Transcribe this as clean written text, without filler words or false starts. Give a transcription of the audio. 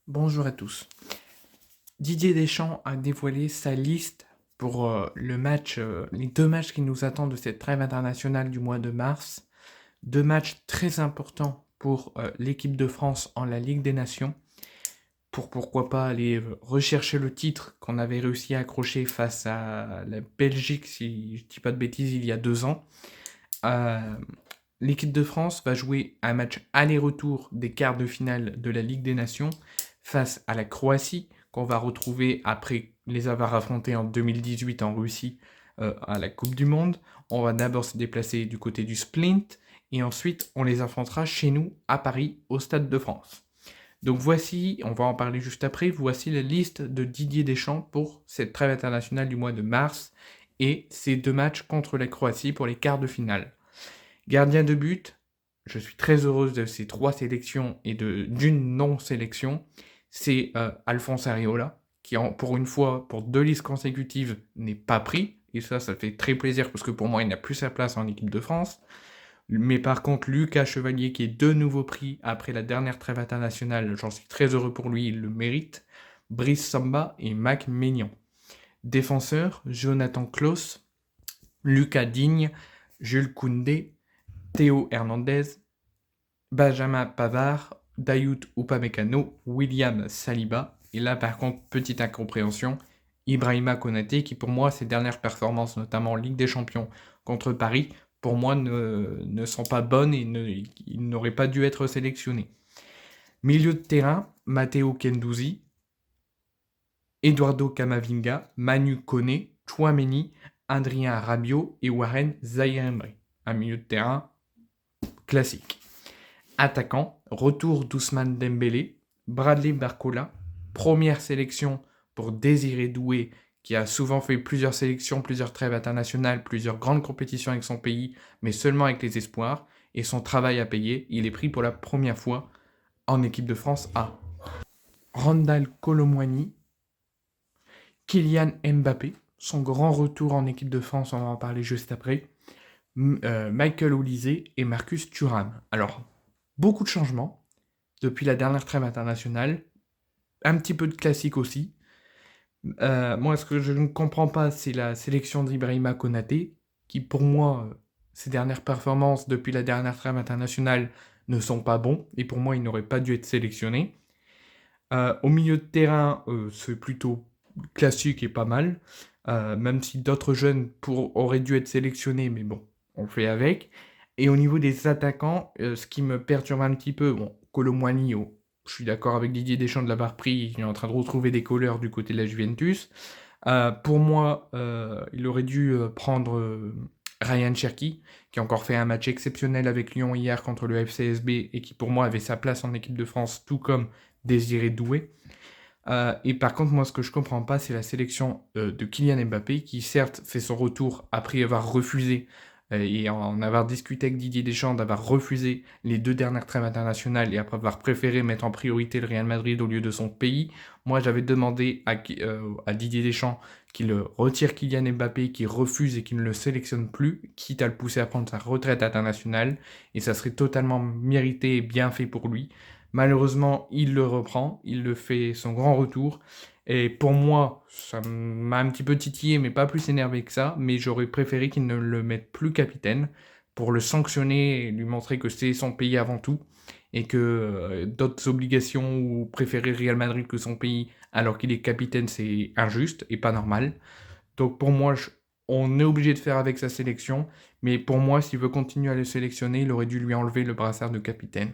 Bonjour à tous. Didier Deschamps a dévoilé sa liste pour les deux matchs qui nous attendent de cette trêve internationale du mois de mars. Deux matchs très importants pour l'équipe de France en la Ligue des Nations, pour pourquoi pas aller rechercher le titre qu'on avait réussi à accrocher face à la Belgique, si je dis pas de bêtises, il y a 2 ans. Euh, L'équipe de France va jouer un match aller-retour des quarts de finale de la Ligue des Nations face à la Croatie, qu'on va retrouver après les avoir affrontés en 2018 en Russie à la Coupe du Monde. On va d'abord se déplacer du côté du Splint et ensuite on les affrontera chez nous à Paris au Stade de France. Donc voici, on va en parler juste après, voici la liste de Didier Deschamps pour cette trêve internationale du mois de mars et ces deux matchs contre la Croatie pour les quarts de finale. Gardien de but, je suis très heureuse de ces 3 sélections et d'une non-sélection. C'est Alphonse Areola, qui pour une fois, pour 2 listes consécutives, n'est pas pris. Et ça fait très plaisir parce que pour moi, il n'a plus sa place en équipe de France. Mais par contre, Lucas Chevalier, qui est de nouveau pris après la dernière trêve internationale, j'en suis très heureux pour lui, il le mérite. Brice Samba et Mac Maignan. Défenseur, Jonathan Klaus, Lucas Digne, Jules Koundé, Théo Hernandez, Benjamin Pavard, Dayout Upamecano, William Saliba. Et là, par contre, petite incompréhension, Ibrahima Konaté, qui pour moi, ses dernières performances, notamment en Ligue des Champions contre Paris, pour moi, ne sont pas bonnes et il n'aurait pas dû être sélectionné. Milieu de terrain, Matteo Kendouzi, Eduardo Camavinga, Manu Koné, Chouameni, Adrien Rabiot et Warren Zaïre-Emery. Un milieu de terrain classique. Attaquant, retour d'Ousmane Dembélé, Bradley Barcola, première sélection pour Désiré Doué, qui a souvent fait plusieurs sélections, plusieurs trêves internationales, plusieurs grandes compétitions avec son pays, mais seulement avec les espoirs, et son travail à payer, il est pris pour la première fois en équipe de France A. Randal Kolo Muani, Kylian Mbappé, son grand retour en équipe de France, on va en parler juste après, Michael Olise et Marcus Thuram. Alors, beaucoup de changements depuis la dernière trêve internationale, un petit peu de classique aussi. Moi, ce que je ne comprends pas, c'est la sélection d'Ibrahima Konaté, qui pour moi, ses dernières performances depuis la dernière trêve internationale ne sont pas bons, et pour moi, il n'aurait pas dû être sélectionné. Au milieu de terrain, c'est plutôt classique et pas mal, même si d'autres jeunes auraient dû être sélectionnés, mais bon, on fait avec. Et au niveau des attaquants, ce qui me perturbe un petit peu, bon, Kolo Muani, je suis d'accord avec Didier Deschamps de l'avoir pris, il est en train de retrouver des couleurs du côté de la Juventus. Pour moi, il aurait dû prendre Ryan Cherki, qui a encore fait un match exceptionnel avec Lyon hier contre le FCSB et qui pour moi avait sa place en équipe de France, tout comme Désiré Doué. Et par contre, moi, ce que je comprends pas, c'est la sélection de Kylian Mbappé, qui certes fait son retour après avoir refusé, et en avoir discuté avec Didier Deschamps, d'avoir refusé les 2 dernières trêves internationales et après avoir préféré mettre en priorité le Real Madrid au lieu de son pays. Moi, j'avais demandé à Didier Deschamps qu'il retire Kylian Mbappé, qu'il refuse et qu'il ne le sélectionne plus, quitte à le pousser à prendre sa retraite internationale, et ça serait totalement mérité et bien fait pour lui. Malheureusement, il le reprend, il le fait son grand retour. Et pour moi, ça m'a un petit peu titillé, mais pas plus énervé que ça. Mais j'aurais préféré qu'il ne le mette plus capitaine pour le sanctionner et lui montrer que c'est son pays avant tout. Et que d'autres obligations ou préférer Real Madrid que son pays alors qu'il est capitaine, c'est injuste et pas normal. Donc pour moi, on est obligé de faire avec sa sélection. Mais pour moi, s'il veut continuer à le sélectionner, il aurait dû lui enlever le brassard de capitaine.